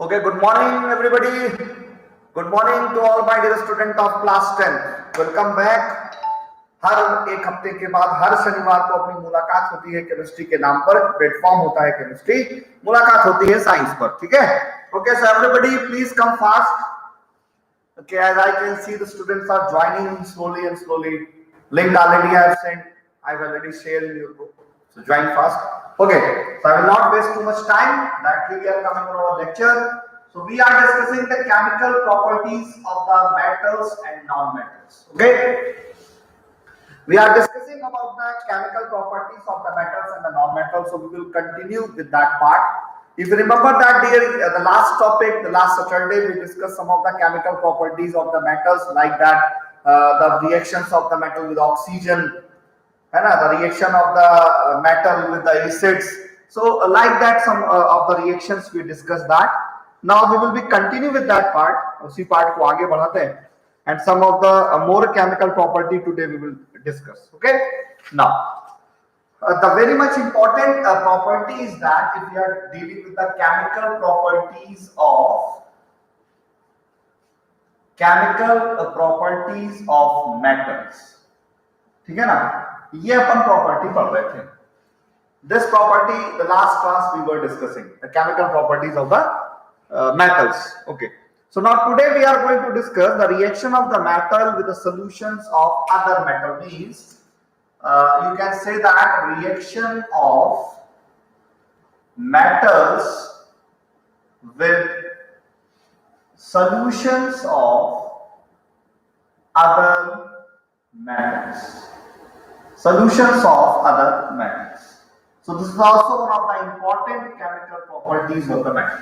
Okay, good morning everybody. Good morning to all my dear student of class 10. Welcome back. हर एक हफ्ते के बाद हर शनिवार को अपनी मुलाकात होती है केमिस्ट्री के नाम पर. प्लेटफॉर्म होता है केमिस्ट्री, मुलाकात होती है साइंस पर. ठीक है. Okay, so everybody please come fast. Okay, as I can see the students are joining slowly and slowly. Link already I have sent. I have already shared in your group. So join fast. Okay, so I will not waste too much time. Directly we are coming on our lecture. So we are discussing the chemical properties of the metals and non-metals. Okay, we are discussing about the chemical properties of the metals and the non-metals. So we will continue with that part. If you remember that during the last topic, the last Saturday, we discussed some of the chemical properties of the metals, like that the reactions of the metal with oxygen, and the reaction of the metal with the acids. So like that, some of the reactions we discussed that. Now we will be continue with that part. उसी part को आगे बढ़ाते हैं. And some of the more chemical property today we will discuss. Okay. Now the very much important property is that if we are dealing with the chemical properties of metals, ठीक है ना, ये अपन property पढ़ रहे थे. This property, the last class we were discussing the chemical properties of the metals. Okay, so now today we are going to discuss the reaction of the metal with the solutions of other metal. Means you can say that reaction of metals with solutions of other metals. Solutions of other metals. So this is also one of the important chemical properties of the metal.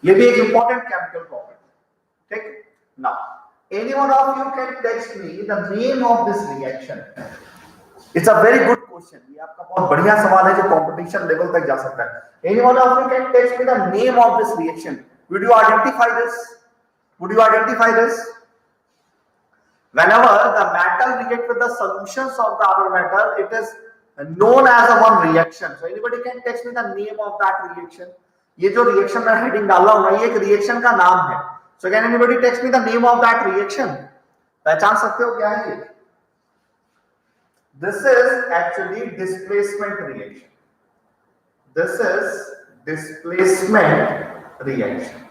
ये भी एक important chemical property. ठीक. Now, any one of you can text me the name of this reaction. It's a very good question. ये आपका बहुत बढ़िया सवाल है जो competition level तक जा सकता है. Any one of you can text me the name of this reaction. Would you identify this? Would you identify this? Whenever the metal react with the solutions of the other metal, it is known as a one reaction. So anybody can text me the name of that reaction. ये जो reaction मैं heading डाल रहा हूँ ना, ये एक reaction का नाम है. So can anybody text me the name of that reaction? पहचान सकते हो क्या है ये? This is actually displacement reaction. This is displacement reaction.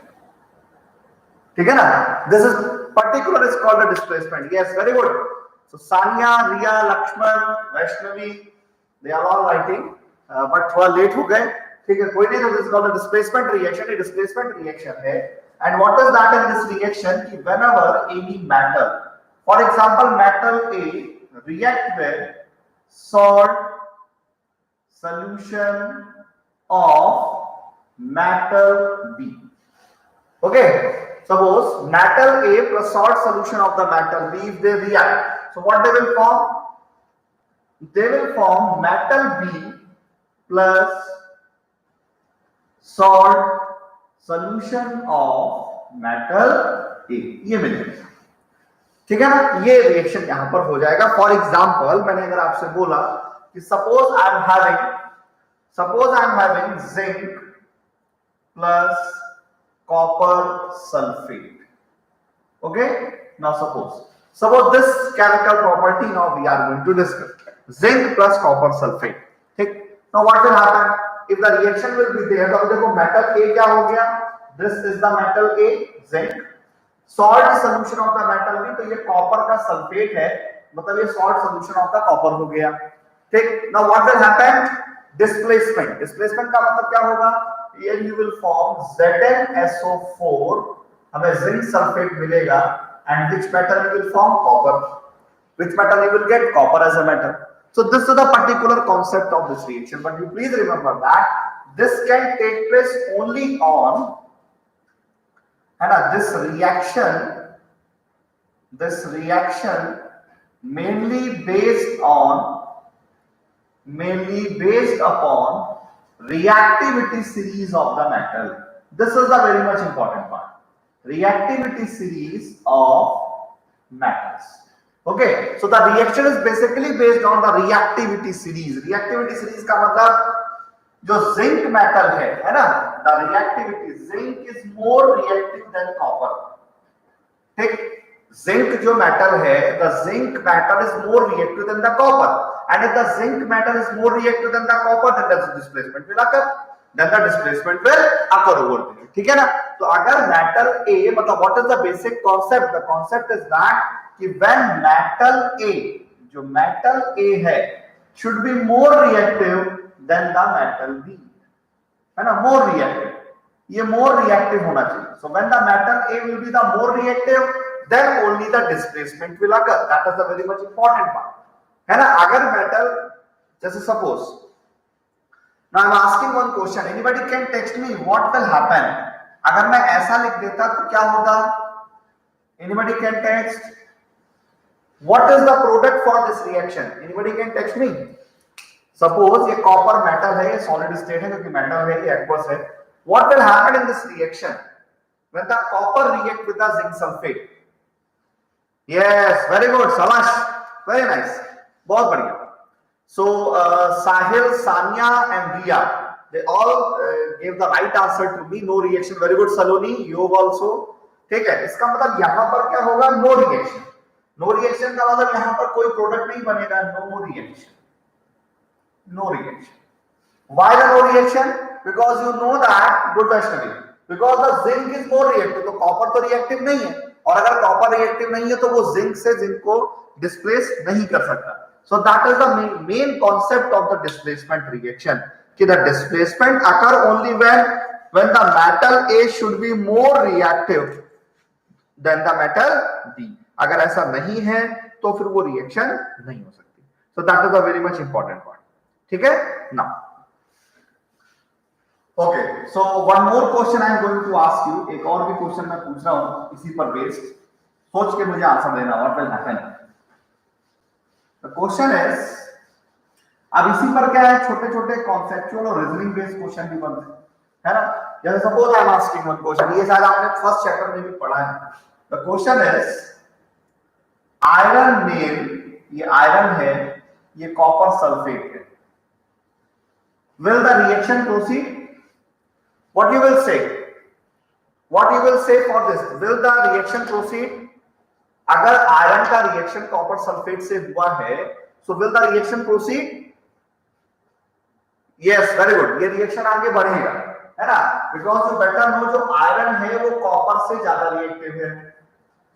ठीक है ना? This is particular is called the displacement. Yes, very good. So Sanya, Riya, Lakshman, Vaishnavi, they are all writing, but थोड़ा late हो गए. ठीक है, कोई नहीं. तो this is called the displacement reaction. ये displacement reaction है. And what is that in this reaction? कि whenever any metal, for example, metal A react with salt solution of metal B. Okay. Suppose metal A plus salt solution of the metal B, if they react, so what they will form? They will form metal B plus salt solution of metal A. ये मिलेगा. ठीक है ना. ये reaction यहां पर हो जाएगा. फॉर एग्जाम्पल मैंने अगर आपसे बोला कि suppose I am having zinc plus copper sulfate. Okay, now suppose this chemical property now we are going to discuss. Zinc plus copper sulfate. ठीक. Now what will happen if the reaction will be there? तो देखो metal A क्या हो गया? This is the metal A, zinc. Salt solution of the metal B, तो ये copper का sulfate है, मतलब ये salt solution of the copper हो गया. ठीक. Now what will happen? Displacement. Displacement का मतलब क्या होगा? Here you will form ZnSO4, हमें zinc sulfate मिलेगा, and which metal you will form? Copper. Which metal you will get? Copper as a metal. So this is the particular concept of this reaction. But you please remember that this can take place only on, and this reaction mainly based upon reactivity series of the metal. This is the very much important part. Reactivity series of metals. Okay, so the reaction is basically based on the reactivity series. Reactivity series का मतलब जो zinc metal है ना, the reactivity zinc is more reactive than copper. ठीक, zinc जो metal है, the zinc metal is more reactive than the copper, and if the zinc metal is more reactive than the copper, then the displacement will occur, then the displacement will occur over there. ठीक है ना। तो अगर metal A, मतलब what is the basic concept, the concept is that कि when metal ए, जो metal ए है, should be more reactive than the metal B, है ना, more reactive, ये more reactive होना चाहिए। So when the metal A will be the more reactive, then only the displacement will occur. That is the very much important part, है ना। अगर metal, जैसे suppose, now I'm asking one question, anybody can text me what will happen अगर मैं ऐसा लिख देता तो क्या होगा? Anybody can text what is the product for this reaction? Anybody can text me. Suppose ये copper metal है, ये solid state है क्योंकि metal है, ये aqueous है. What will happen in this reaction when the copper react with the zinc sulfate? Yes, very good, शाबाश, very nice, बहुत बढ़िया. So Sahil, Sanya and Riya, they all gave the right answer to me. No reaction, very good. Saloni, you also. ठीक है, इसका मतलब यहाँ पर क्या होगा? No reaction. नो रिएक्शन का मतलब यहां पर कोई प्रोडक्ट नहीं बनेगा, no reaction, no reaction. Why the no reaction? Because you know that, good Vaishnavi, because the zinc is more reactive, तो कॉपर तो रिएक्टिव नहीं है, और अगर कॉपर रिएक्टिव नहीं है तो वो जिंक से जिंक को डिस्प्लेस नहीं कर सकता। So that is the main concept of the displacement reaction, कि the displacement occur only when the metal A should be more reactive than the metal B. अगर ऐसा नहीं है तो फिर वो रिएक्शन नहीं हो सकती। So that is a very much important point. ठीक है ना। Okay, so one more question I am going to ask you, एक और भी क्वेश्चन मैं पूछ रहा हूं इसी पर बेस्ड, सोच के मुझे आंसर देना, what will happen. The question is, अब इसी पर क्या है, छोटे छोटे कॉन्सेप्चुअल और रीजनिंग बेस्ड क्वेश्चन भी बनते हैं, है ना। जैसे suppose I am asking one question, ये शायद आपने फर्स्ट चैप्टर में भी पढ़ा है। The question is, iron nail, ये आयरन है, ये कॉपर सल्फेट है, will the reaction proceed? What you will say? What you will say for this? Will the reaction proceed? अगर आयरन का रिएक्शन कॉपर सल्फेट से हुआ है, so will the reaction proceed? Yes, very good, ये reaction आगे बढ़ेगा, है ना, बिकॉज जो बेटर नो, जो आयरन है वो कॉपर से ज्यादा रिएक्टिव है,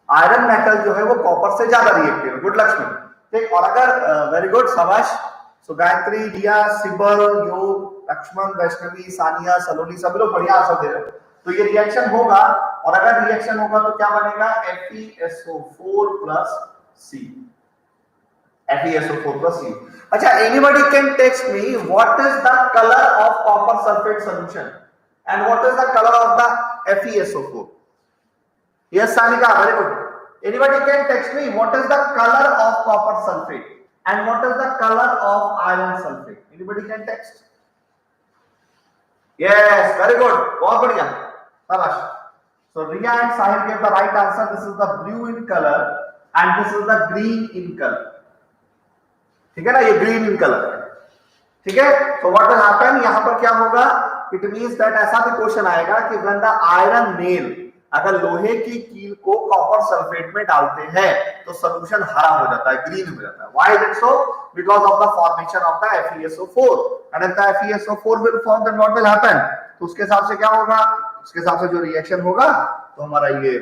आयरन मेटल जो है वो कॉपर से ज्यादा रिएक्टिव है। गुड लक्ष्मी, ठीक। और अगर वेरी गुड, शाबाश। सो गायत्री, रिया, सिबल, योग, लक्ष्मण, वैष्णवी, सानिया, सलोनी, सभी लोग बढ़िया आंसर दे रहे हो। तो ये रिएक्शन होगा, और अगर रिएक्शन होगा तो क्या बनेगा? FeSO4 plus C, FeSO4 plus C। अच्छा, anybody can text me what is the colour of copper sulphate solution and what is the colour of the FeSO4? Yes, Sanika, very good. Anybody can text me what is the color of copper sulfate and what is the color of iron sulfate? Anybody can text? Yes, very good. बहुत बढ़िया, शाबाश। So Riya and Sahil gave the right answer. This is the blue in color and this is the green in color. ठीक है ना, ये green in color है, ठीक है। So what will happen? यहाँ पर क्या होगा? It means that ऐसा भी क्वेश्चन आएगा कि when the iron nail, अगर लोहे की कील को कॉपर सल्फेट में डालते हैं तो सॉल्यूशन हरा हो जाता है, ग्रीन हो जाता है। Why is it so? Because of the formation of the FeSO4. And if the FeSO4 will form, then what will happen? तो उसके हिसाब से क्या होगा? उसके हिसाब से जो रिएक्शन होगा तो हमारा ये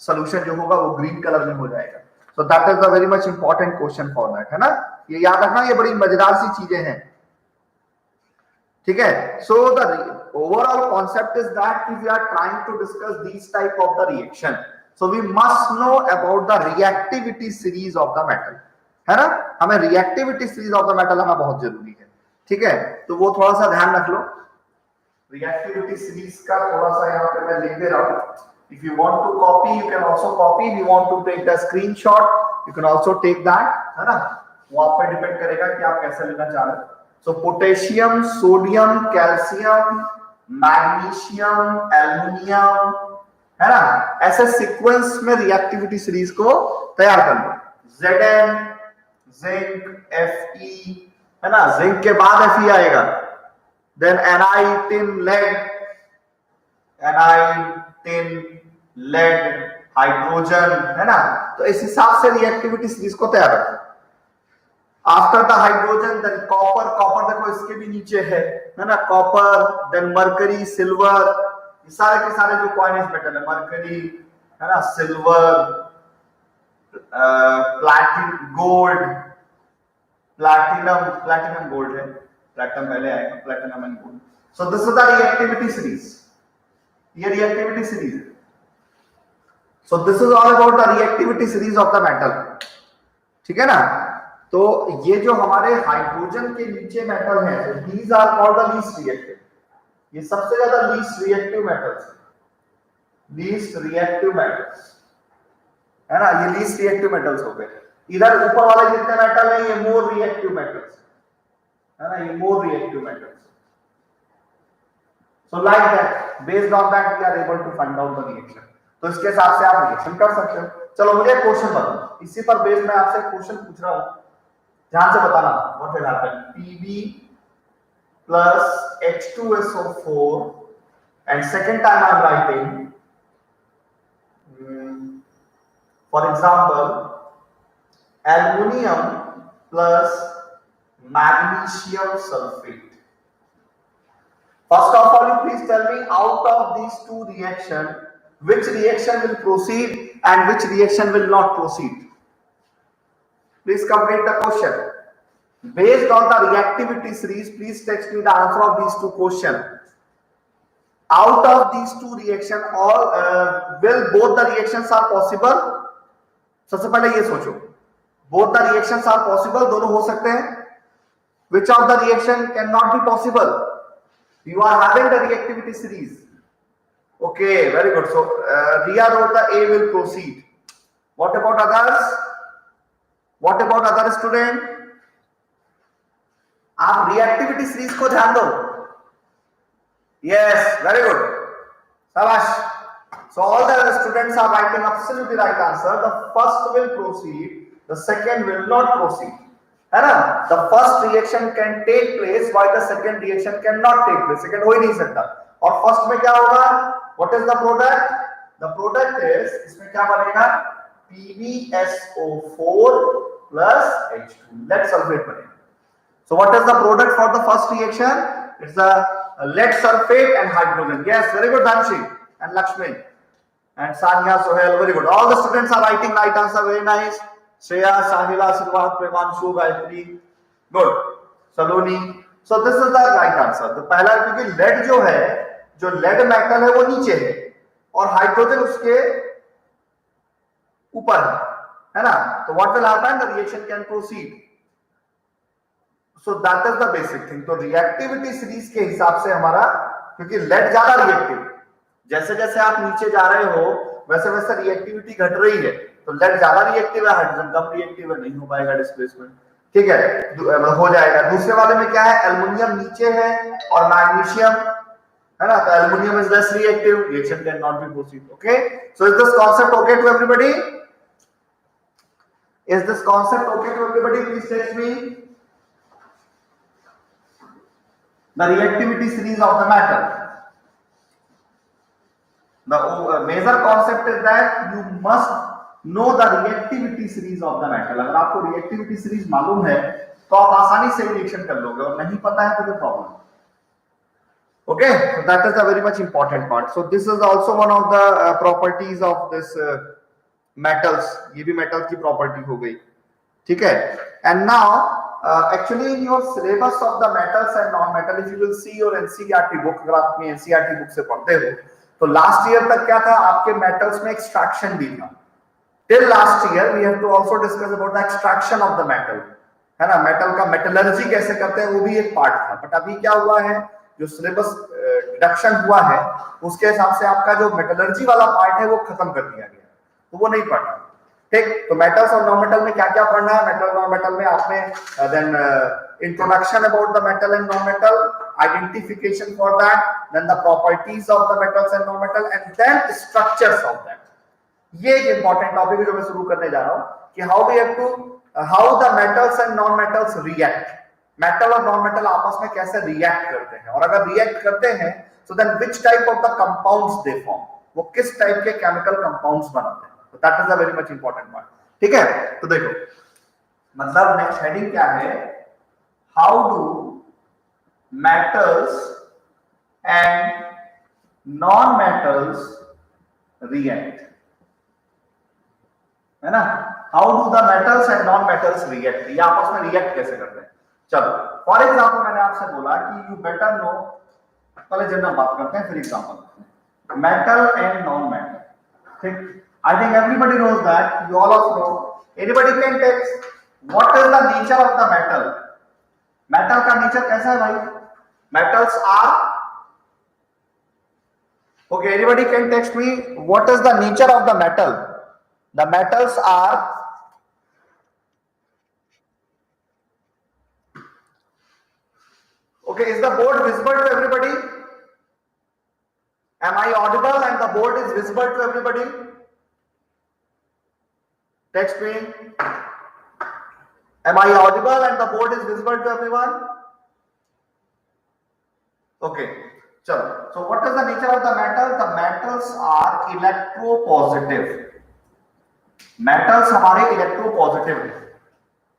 सॉल्यूशन जो होगा वो ग्रीन कलर में हो जाएगा। So that is a very much important question for that, है ना। ये याद रखना, ये बड़ी मजेदार सी चीजें हैं, ठीक है। So the overall concept is that if we are trying to discuss these type of the reaction, so we must know about the reactivity series of the metal, है ना। हमें reactivity series of the metal हमें बहुत जरूरी है, ठीक है। तो वो थोड़ा सा ध्यान रख लो, reactivity series का थोड़ा सा यहाँ पे मैं लिख दे रहा हूँ। If you want to copy, you can also copy. If you want to take the screenshot, you can also take that, है ना। वो आप पे डिपेंड करेगा कि आप कैसे लेना चाह रहे हो। So potassium, sodium, calcium, magnesium, aluminium, है ना, ऐसे सीक्वेंस में रिएक्टिविटी सीरीज को तैयार कर लो। Zn, जिंक, Fe, है ना, जिंक के बाद Fe आएगा, then Ni tin lead, Ni tin lead hydrogen, है ना। तो इस हिसाब से रिएक्टिविटी सीरीज को तैयार रखो। After the hydrogen than copper, copper देखो इसके भी नीचे है ना, कॉपर, देन मरकरी, सिल्वर, ये सारे के सारे जो कॉइनेज मेटल है, मरकरी, है ना, silver, platinum, gold, platinum gold है, प्लैटिनम पहले आएगा, platinum and gold. So this is the reactivity series, ये रिएक्टिविटी सीरीज है। So this is all about the reactivity series of the metal, ठीक है ना। तो ये जो हमारे हाइड्रोजन के नीचे मेटल है, these are called the least reactive, ये सबसे ज्यादा लीस्ट रिएक्टिव मेटल्स है, लीस्ट रिएक्टिव मेटल्स, है ना, ये लीस्ट रिएक्टिव मेटल्स हो गए। इधर ऊपर वाले जितने मेटल है ये मोर रिएक्टिव मेटल्स है ना, ये more reactive metals. So like that, based on that we are able to find out the reaction. तो इसके हिसाब से आप रिएक्शन कर सकते हो। चलो मुझे क्वेश्चन बताओ, इसी पर बेस्ड मैं आपसे क्वेश्चन पूछ रहा हूं, ध्यान से बताना what will happen. Pb plus H2SO4 and second time I am writing for example aluminium plus magnesium sulfate. First of all, you please tell me out of these two reactions which reaction will proceed and which reaction will not proceed. Please complete the question. Based on the reactivity series, please text me the answer of these two questions. Out of these two reactions, all will both the reactions are possible? सबसे पहले ये सोचो, both the reactions are possible, दोनों हो सकते हैं. Which of the reaction cannot be possible? You are having the reactivity series. Okay, very good. So Ria wrote the A will proceed. What about others? What about other student? आप reactivity series को ध्यान दो. Yes, very good. Shabash. So all the students are writing absolutely right answer. The first will proceed, the second will not proceed. है ना? The first reaction can take place while the second reaction cannot take place. Second हो ही नहीं सकता. और first में क्या होगा? What is the product? The product is, इसमें क्या बनेगा? PbSO4 plus H2. Lead sulfate बनेगा. So what is the product for the first reaction? It's the lead sulfate and hydrogen. Yes, very good, Dhanshi and Lakshmi and Sanya, Sohail, very good. All the students are writing right answer, very nice. Shreya, Sahila, Sirvat, Prevanshu, Gayatri, good. Saloni. So this is the right answer. तो पहला क्योंकि lead जो है, जो lead metal है वो नीचे है और hydrogen उसके ऊपर है ना. तो what will happen? The reaction can proceed. So that is the basic thing. तो रिएक्टिविटी सीरीज के हिसाब से हमारा, क्योंकि लेड ज्यादा रिएक्टिव, जैसे जैसे आप नीचे जा रहे हो वैसे वैसे रिएक्टिविटी घट रही है. तो लेड ज्यादा रिएक्टिव है, हाइड्रोजन कम रिएक्टिव है, नहीं हो पाएगा डिस्प्लेसमेंट. ठीक है, हो जाएगा. दूसरे वाले में क्या है? एल्युमिनियम नीचे है और मैग्नीशियम है ना, तो aluminium is less reactive, reaction can not be proceed. Okay, so is this concept okay to everybody? Is this concept okay to everybody? Please tell me the reactivity series of the matter. The major concept is that you must know the reactivity series of the metal. अगर आपको reactivity series मालूम है तो आप आसानी से reaction कर लोगे, और नहीं पता है तो problem. Okay, so that is a very much important part. So this is also one of the properties of this metals. ये भी metals की property हो गई. ठीक है. And now actually in your syllabus of the metals and non-metal, if you will see your NCERT book, अगर आप अपनी NCERT book से पढ़ते हो तो लास्ट ईयर तक क्या था, आपके मेटल्स में एक्सट्रैक्शन भी था. Till last year we have to also discuss about the extraction of the metal, है ना. मेटल का मेटलर्जी कैसे करते हैं वो भी एक पार्ट था. बट अभी क्या हुआ है, जो सिलेबस डिडक्शन हुआ है उसके हिसाब से आपका जो मेटलर्जी वाला पार्ट है वो खत्म कर दिया गया, तो वो नहीं पढ़ना. ठीक, तो मेटल्स और नॉन मेटल में क्या क्या पढ़ना है? मेटल नॉन मेटल में आपने then introduction about the metal and non metal, identification for that, then the properties of the metals and non metal, and then structures of that. ये एक इंपॉर्टेंट टॉपिक है जो मैं शुरू करने जा रहा हूं कि how we have to, how the metals and non metals react. Metal और नॉन मेटल आपस में कैसे रिएक्ट करते हैं, और अगर रिएक्ट करते हैं so then which type of the compounds they form, वो किस टाइप के केमिकल कंपाउंड्स बनाते हैं। तो that is a very much important point. ठीक है, तो देखो मतलब नेक्स्ट हेडिंग क्या है, how do metals and non metals react, है ना। How do the metals and non metals react, ये आपस में रिएक्ट कैसे करते हैं। चलो फॉर एग्जांपल मैंने आपसे बोला कि यू बेटर नो, पहले जनरल बात करते हैं फिर example, metal and non metal. ठीक, I think everybody knows that, you all also know, anybody can text what is the nature of the metal. Metal का नेचर कैसा है भाई, metals are, okay, anybody can text me what is the nature of the metal. The metals are, okay, is the board visible to everybody? Am I audible and the board is visible to everybody? Text me. Am I audible and the board is visible to everyone? Okay, chalo. So what is the nature of the metal? The metals are electropositive. Metals हमारे electropositive है,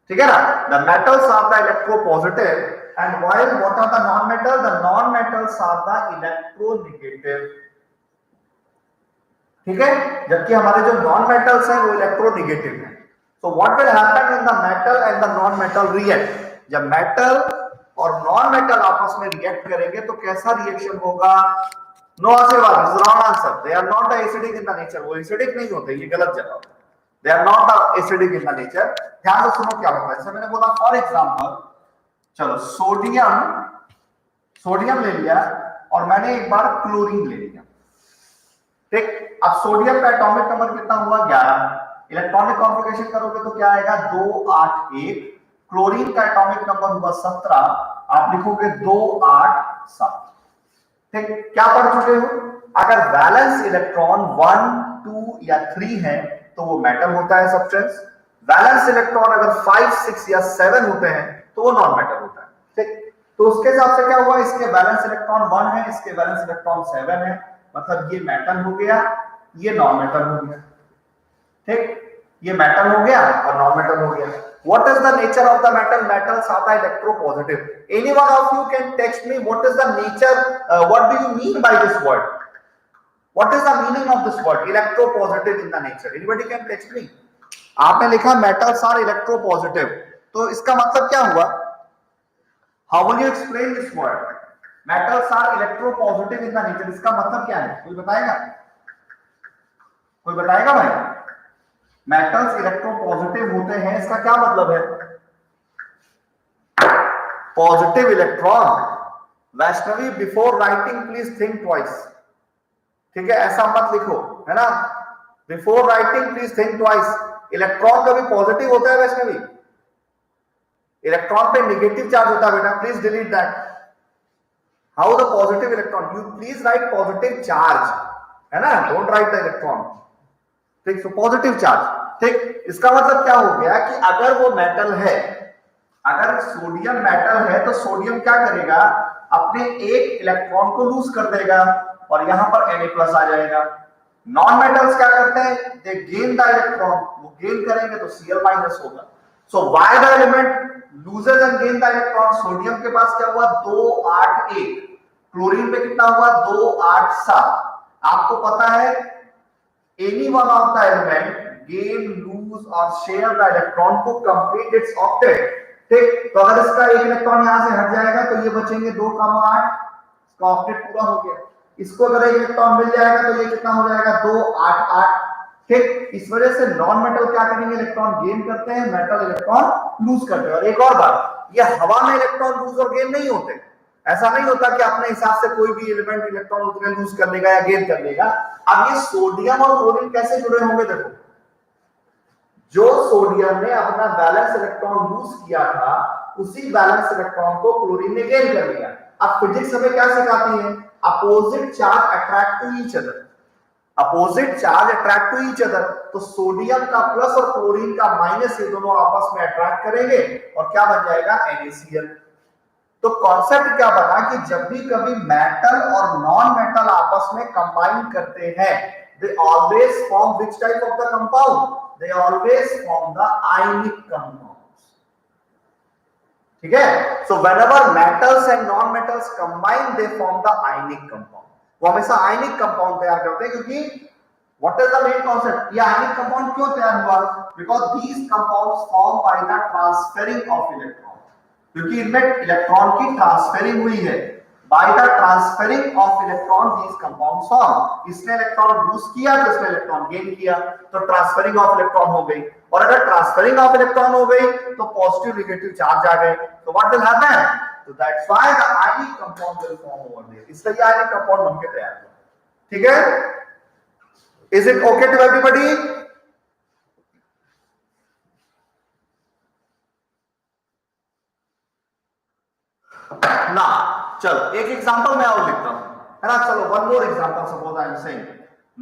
ठीक है ना। The metals are the electropositive and while what are the non-metal? The non-metals are the electronegative, ठीक है, जबकि हमारे जो non-metals हैं वो electronegative हैं। So what will happen when the metal and the non-metal react? जब metal और non-metal आपस में react करेंगे तो कैसा reaction होगा? No आशीर्वाद, this is wrong answer. They are not acidic in the nature. वो acidic नहीं होते, ये गलत जवाब। They are not acidic in the nature. ध्यान से सुनो क्या होता है। जैसे मैंने बोला फॉर एग्जांपल, चलो सोडियम ले लिया और मैंने एक बार क्लोरीन ले लिया, ठीक। अब सोडियम का एटॉमिक नंबर कितना हुआ, 11। इलेक्ट्रॉनिक कॉन्फ़िगरेशन करोगे तो क्या आएगा, 2 8 1। क्लोरीन का एटॉमिक नंबर हुआ 17, आप लिखोगे 2 8 7, ठीक। क्या पढ़ चुके हो, अगर वैलेंस इलेक्ट्रॉन 1 2 या 3 है तो वो मेटल होता है सब्सटेंस। वैलेंस इलेक्ट्रॉन अगर 5 6 या 7 होते हैं तो वो नॉन मेटल होता है, ठीक। तो उसके हिसाब से क्या हुआ, इसके वैलेंस इलेक्ट्रॉन 1 है, इसके वैलेंस इलेक्ट्रॉन 7 है, मतलब ये मेटल हो गया, ये नॉन मेटल हो गया, ठीक। ये मेटल हो गया और नॉन मेटल हो गया। What is the nature of the metal? Metals are the electropositive. Any one of you can text me what is the nature, what do you mean by this word? What is the meaning of this word electropositive in the nature? Anybody can text me. आपने लिखा metals are electropositive, तो इसका मतलब क्या हुआ? How will you explain this word? Metals are electropositive in the nature, इसका मतलब क्या है, कोई बताएगा? कोई बताएगा भाई? मेटल्स इलेक्ट्रोपॉजिटिव होते हैं, इसका क्या मतलब है? Positive electron. Vaishnavi, before writing please think twice, ठीक है, ऐसा मत लिखो, है ना। Before writing please think twice. Electron कभी पॉजिटिव होता है वैष्णवी? इलेक्ट्रॉन पे नेगेटिव चार्ज होता है बेटा, please delete that. How the positive electron, you please right positive charge, है ना, डोंट राइट द इलेक्ट्रॉन, ठीक। सो पॉजिटिव चार्ज, ठीक। इसका मतलब क्या हो गया कि अगर वो मेटल है, अगर सोडियम मेटल है तो सोडियम क्या करेगा, अपने एक इलेक्ट्रॉन को लूज कर देगा और यहां पर Na+ आ जाएगा। नॉन मेटल्स क्या करते हैं, दे गेन द इलेक्ट्रॉन, वो गेन करेंगे तो Cl- होगा। So why the element loses and gain the electron? Sodium के पास क्या हुआ, 2 8 1, क्लोरीन पे कितना हुआ, 2 8 7। आपको पता है any one of the element gain, lose or share the electron to complete its octet, ठीक। तो अगर इसका एक इलेक्ट्रॉन यहां से हट जाएगा तो ये बचेंगे 2 8, इसका ऑक्टेट पूरा हो गया। इसको अगर एक इलेक्ट्रॉन मिल जाएगा तो ये कितना हो जाएगा, 2 8 8, ठीक। इस वजह से नॉन मेटल क्या करेंगे, इलेक्ट्रॉन गेन करते हैं, मेटल इलेक्ट्रॉन लूज करते हैं। और एक और बात, ये हवा में इलेक्ट्रॉन लूज और गेन नहीं होते, ऐसा नहीं होता कि अपने हिसाब से कोई भी एलिमेंट इलेक्ट्रॉन उतने लूज कर लेगा या गेन कर लेगा। अब ये सोडियम और क्लोरीन कैसे जुड़े होंगे, देखो, जो सोडियम ने अपना बैलेंस इलेक्ट्रॉन लूज किया था उसी बैलेंस इलेक्ट्रॉन को क्लोरीन ने गेन कर लिया। अब फिजिक्स हमें क्या सिखाती है, opposite charge attract to each other, opposite charge attract to each other. तो सोडियम का प्लस और क्लोरीन का माइनस, ये दोनों आपस में अट्रैक्ट करेंगे और क्या बन जाएगा, NaCl। तो कॉन्सेप्ट क्या बना कि जब भी कभी मेटल और नॉन मेटल आपस में कंबाइन करते हैं, they always form which type of the compound, they always form the ionic compounds. ठीक है, so whenever metals and non metals combine they form the ionic compound. वो हमेशा आयनिक कंपाउंड तैयार करते हैं, क्योंकि what is the main concept, ये ionic compound क्यों तैयार हुआ, because these compounds form by the transferring of electron, क्योंकि इनमें इलेक्ट्रॉन की ट्रांसफेरिंग हुई है। By the transferring of electron these compounds form, इसने इलेक्ट्रॉन लूज किया तो इसने इलेक्ट्रॉन गेन किया, तो ट्रांसफेरिंग ऑफ इलेक्ट्रॉन हो गई। और अगर ट्रांसफेरिंग ऑफ इलेक्ट्रॉन हो गई तो पॉजिटिव नेगेटिव चार्ज आ गए, तो व्हाट विल हैपन, तो that's why the ionic compound will form over there, इसलिए आयनिक कंपाउंड बनके तैयार हुआ। ठीक है, is it okay to everybody? ना चलो एक एग्जांपल मैं और लिखता हूं, है ना। चलो one more example, suppose I am saying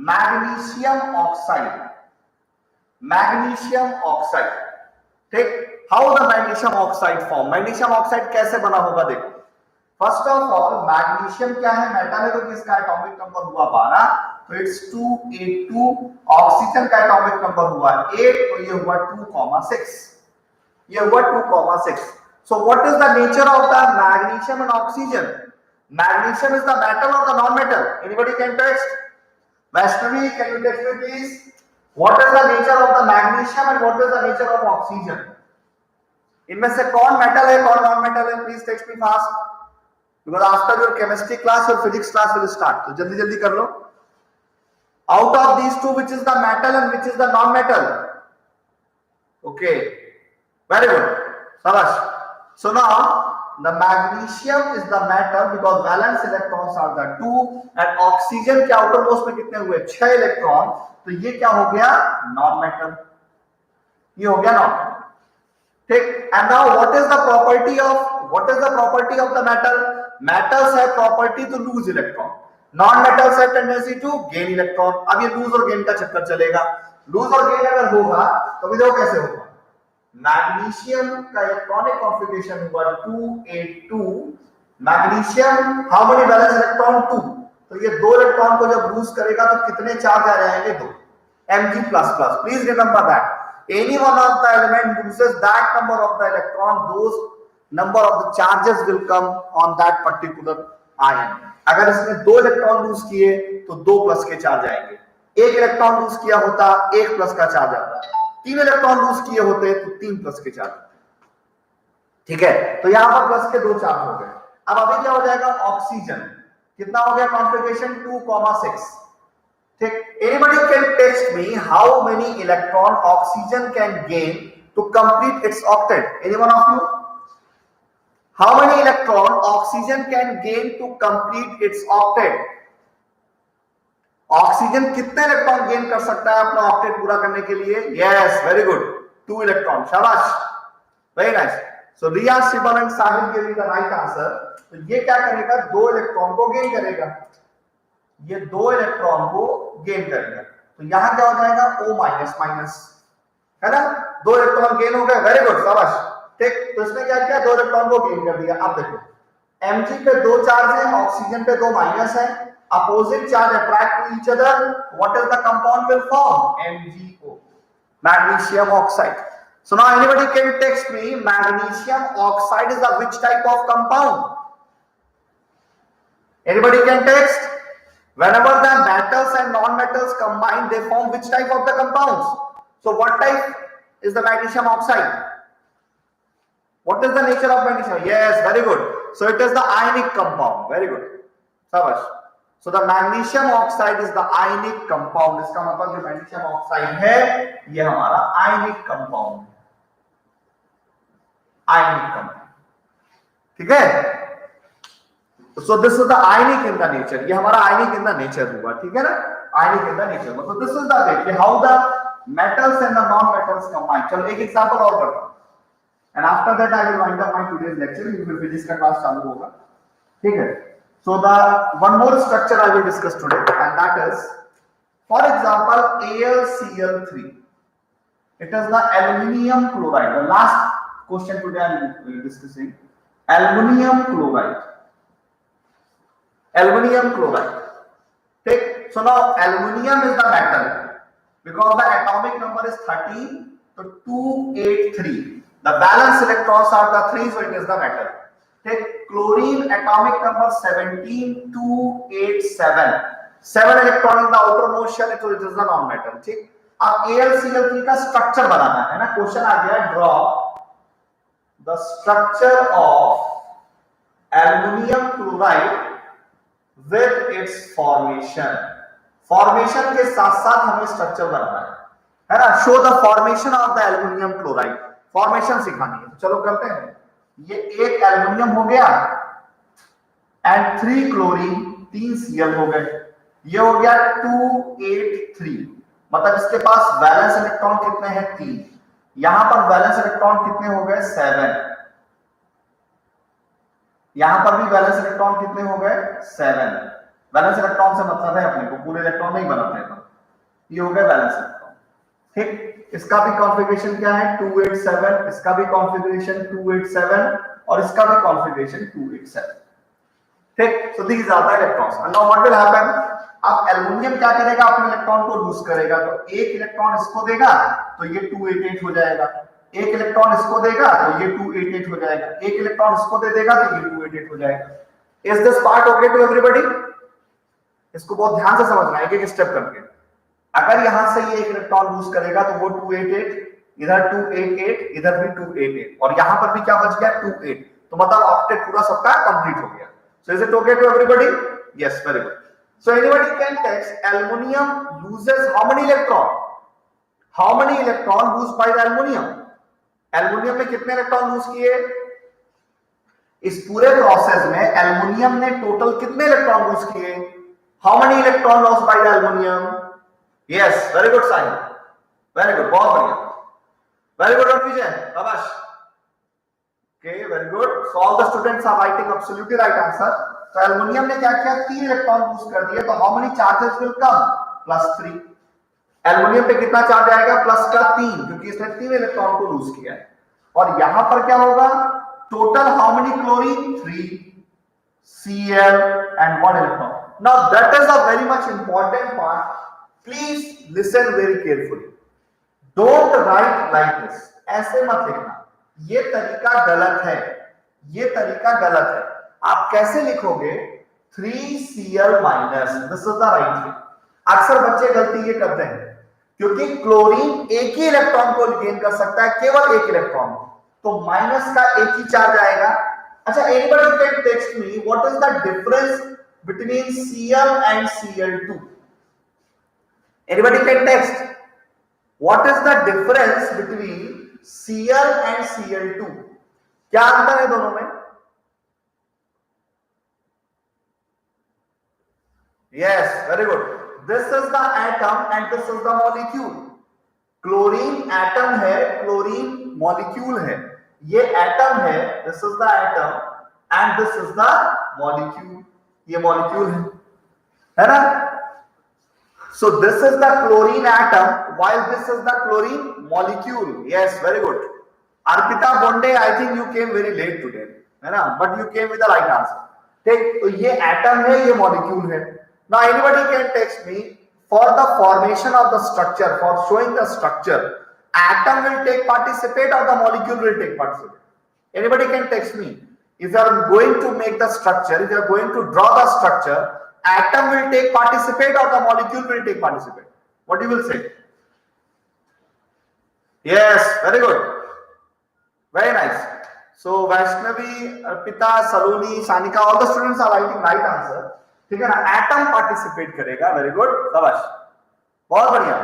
magnesium oxide, magnesium oxide. ठीक, how the magnesium oxide form, magnesium oxide कैसे बना होगा देखो। फर्स्ट ऑफ ऑल मैग्नीशियम क्या है, मेटल है, तो किसका एटॉमिक नंबर हुआ 12, तो इट्स 282। ऑक्सीजन का एटॉमिक नंबर हुआ 8, तो ये हुआ 2,6, ये हुआ 2,6। So what is the nature of the magnesium and oxygen? Magnesium is the metal or the non-metal? Anybody can text? Vaishnavi, can you text me please? What is the nature of the magnesium and what is the nature of oxygen? इनमें से कौन metal है कौन non metal है? Please text me fast. Because after your chemistry class, your physics class will start. तो जल्दी जल्दी कर लो. Out of these two, which is the metal and which is the non-metal? Okay, very good. Sabash. So now the magnesium is the metal because valence electrons are the 2 and oxygen के outermost में कितने हुए 6 electron, तो ये क्या हो गया non metal, ये हो गया नॉन मेटल। ठीक, and now what is the property of the metal? Metals have property to lose electron, non metals have tendency to gain electron। अब ये lose और gain का चक्कर चलेगा, lose और gain अगर होगा तो देखो कैसे होगा। मैग्नीशियम का इलेक्ट्रॉनिक कॉन्फ़िगरेशन हुआ 282। Magnesium how many valence electron 2, तो ये 2 इलेक्ट्रॉन को जब लूज करेगा तो कितने चार्ज आ जाएंगे 2, Mg++। Please remember that any one of the element loses that number of the electron, those number of the charges will come on that particular ion. अगर इसने 2 इलेक्ट्रॉन लूज किए तो 2 प्लस के charge आएंगे, 1 electron lose किया होता 1 plus का charge आता, 3 इलेक्ट्रॉन लूज किए होते तो 3 प्लस के चार्ज। ठीक है, तो यहां पर प्लस के 2 चार्ज हो गए। अब अभी क्या हो जाएगा ऑक्सीजन, कितना हो गया कॉन्फ़िगरेशन 2,6। ठीक, anybody can text me how many electron oxygen can gain to complete its octet? Anyone of you? How many electron oxygen can gain to complete its octet? Oxygen कितने इलेक्ट्रॉन गेन कर सकता है अपना octet पूरा करने के लिए? Yes, very good, 2 electron. शाबाश, very nice. So Riya, Shivam and Sahil giving the right answer. तो ये क्या करेगा 2 इलेक्ट्रॉन को गेन करेगा, ये 2 इलेक्ट्रॉन को गेन करेगा, तो यहां क्या हो जाएगा O माइनस, है ना। 2 इलेक्ट्रॉन गेन हो गए, वेरी गुड, शाबाश। ठीक, तो इसने क्या किया 2 इलेक्ट्रॉन को गेन कर दिया। अब देखो Mg पे 2 चार्ज है, ऑक्सीजन पे 2 माइनस है, opposite charge attract to each other, what is the compound will form? MgO, magnesium oxide. So now anybody can text me magnesium oxide is the which type of compound? Anybody can text? Whenever the metals and non-metals combine, they form which type of the compounds? So what type is the magnesium oxide? What is the nature of magnesium? Yes, very good. So it is the ionic compound. Very good. Sabash. So the magnesium oxide is the ionic compound. इसका मतलब जो magnesium oxide है ये हमारा ionic compound, ionic compound। ठीक है, so this is the ionic in the nature, ये हमारा ionic in the nature हुआ। ठीक है ना, ionic in the nature मतलब this is the way how the metals and the non-metals combine। चलो एक एग्जांपल और करता हूँ, and after that I will wind up my today's lecture, फिर physics का क्लास चालू होगा। ठीक है, so the one more structure I will discuss today, and that is, for example, AlCl3. It is the aluminium chloride. The last question today I am discussing aluminium chloride, aluminium chloride, ठीक। So now aluminium is the metal because the atomic number is 13, तो 283, the valence electrons are the 3, so it is the metal, ठीक। Chlorine atomic number 17, 287, 7 electron in the outermost shell, it is the non metal, ठीक। अब AlCl3 का structure बनाना है ना, question आ गया draw the structure of aluminium chloride with its formation, formation के साथ साथ हमें स्ट्रक्चर बनाना है ना। Show the formation of the aluminium chloride, formation सिखानी है, चलो करते हैं। ये एक एल्युमिनियम हो गया एंड 3 क्लोरीन, 3 Cl हो गए, ये हो गया 283, मतलब इसके पास वैलेंस इलेक्ट्रॉन कितने हैं 3, यहां पर वैलेंस इलेक्ट्रॉन कितने हो गए 7, यहां पर भी वैलेंस इलेक्ट्रॉन कितने हो गए 7, वैलेंस इलेक्ट्रॉन से मतलब है अपने को पूरे इलेक्ट्रॉन नहीं बनाते हैं, ये हो गया वैलेंस इलेक्ट्रॉन, ठीक। इसका भी कॉन्फ़िगरेशन क्या है 287, इसका भी कॉन्फ़िगरेशन 287 और इसका भी कॉन्फ़िगरेशन 287, ठीक। So these are the electrons. Now what will happen, अब एल्युमिनियम क्या करेगा, अपने इलेक्ट्रॉन को लूज करेगा, तो एक इलेक्ट्रॉन इसको देगा तो ये 288 हो जाएगा, एक इलेक्ट्रॉन इसको देगा तो ये 288 हो जाएगा, एक इलेक्ट्रॉन इसको दे देगा तो ये 288 हो जाएगा। Is this part okay to everybody? इसको बहुत ध्यान से समझना है, एक एक स्टेप करके। अगर यहां से ये एक इलेक्ट्रॉन लूज करेगा तो वो 288, इधर 288, इधर भी 288 और यहां पर भी क्या बच गया 28, तो मतलब ऑक्टेट पूरा सबका कंप्लीट हो गया। So is it okay to everybody? Yes, very good. So anybody can text aluminum loses how many electron? How many electron lose by the aluminum? Aluminum में कितने इलेक्ट्रॉन लूज किए? इस पूरे प्रोसेस में एल्युमिनियम ने total कितने electron lose किए? How many electron lost by the aluminum? Yes, very good Sahil, very good, बहुत बढ़िया, very good Vijay, शाबाश। Okay, very good. So all the students are writing absolutely right answer. तो aluminium ने क्या किया 3 electron lose कर दिए, तो how many charges will come +3, aluminium पे कितना चार्ज आएगा प्लस का 3, क्योंकि इसने 3 इलेक्ट्रॉन को लूज किया है। और यहां पर क्या होगा total how many chlorine 3 Cl and 1 electron. Now that is a very much important part, please listen very carefully, don't write like this, ऐसे मत लिखना, ये तरीका गलत है, ये तरीका गलत है। आप कैसे लिखोगे 3Cl minus, this is the right thing. अक्सर बच्चे गलती ये करते हैं, क्योंकि क्लोरीन एक ही इलेक्ट्रॉन को गेन कर सकता है, केवल एक इलेक्ट्रॉन, तो माइनस का एक ही चार्ज आएगा। अच्छा, anybody can text me what is the difference between Cl and Cl2? Anybody can text what is the difference between Cl and Cl2? क्या अंतर है दोनों में? Yes, very good. This is the atom and this is the molecule. Chlorine atom है, chlorine molecule है, ये atom है, this is the atom and this is the molecule, ये मॉलिक्यूल है ना? So this is the chlorine atom while this is the chlorine molecule. Yes, very good. Arpita Bonde, I think you came very late today, है ना? But you came with the right answer. ठीक, तो ये atom है, ये molecule है। Now anybody can text me for the formation of the structure, for showing the structure, atom will take participate or the molecule will take participate? Anybody can text me. If you are going to make the structure, if you are going to draw the structure, atom will take participate or the molecule will take participate? What you will say? Yes, very good, very nice. So Vaishnavi, Arpita, Saloni, Sanika, all the students are writing right answer. ठीक है ना? Atom participate करेगा, very good, शाबाश, बहुत बढ़िया,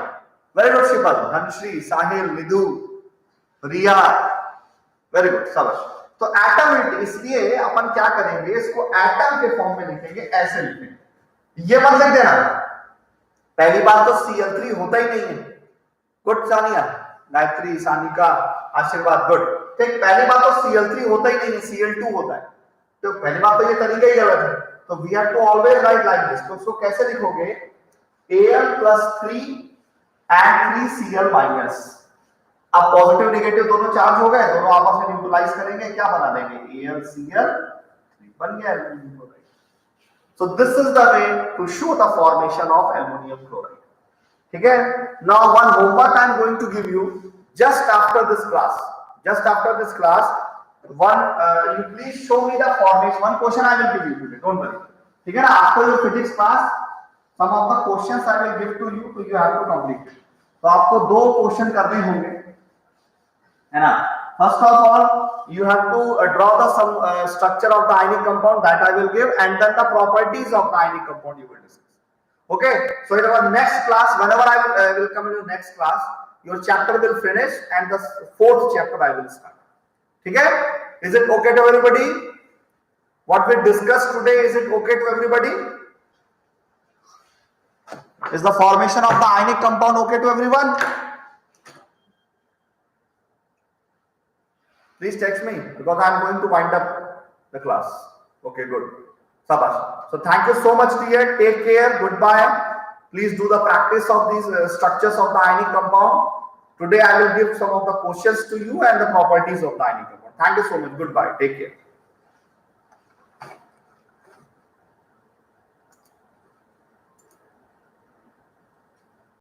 very good शिपल, Dhanashree, साहिल, निधु, रिया, very good, शाबाश। तो atom, इसलिए अपन क्या करेंगे, इसको एटम के फॉर्म में लिखेंगे, ऐसे लिखेंगे, ये मत लिख देना। पहली बात तो Cl3 होता ही नहीं है, गुड सानिया, गायत्री, सानिका, आशीर्वाद, गुड, ठीक। पहली बात तो Cl3 होता ही नहीं है, Cl2 होता है, तो पहली बात तो ये तरीका ही गलत है। तो we have to always write like this. तो उसको कैसे लिखोगे Al+3 and 3Cl-। अब पॉजिटिव नेगेटिव दोनों चार्ज हो गए, दोनों आपस में न्यूट्रलाइज करेंगे, क्या बना देंगे, AlCl बन गया aluminium chloride. So this is the way to show the formation of ammonium chloride. ठीक है. Now one homework I am going to give you just after this class. Just after this class, you please show me the formation. One question I will give you today. Don't worry. ठीक है ना. After your physics class, some of the questions I will give to you, so you have to complete it. तो आपको 2 question करने होंगे, है ना. First of all, you have to draw the some structure of the ionic compound that I will give, and then the properties of the ionic compound you will discuss. Okay. So in our next class, whenever I will come in your next class, your chapter will finish and the 4th chapter I will start. ठीक है. Is it okay to everybody? What we discussed today, is it okay to everybody? Is the formation of the ionic compound okay to everyone? Please text me because I am going to wind up the class. Okay, good. Sabash. So thank you so much, dear. Take care. Goodbye. Please do the practice of these structures of the ionic compound. Today I will give some of the questions to you and the properties of the ionic compound. Thank you so much. Goodbye. Take care.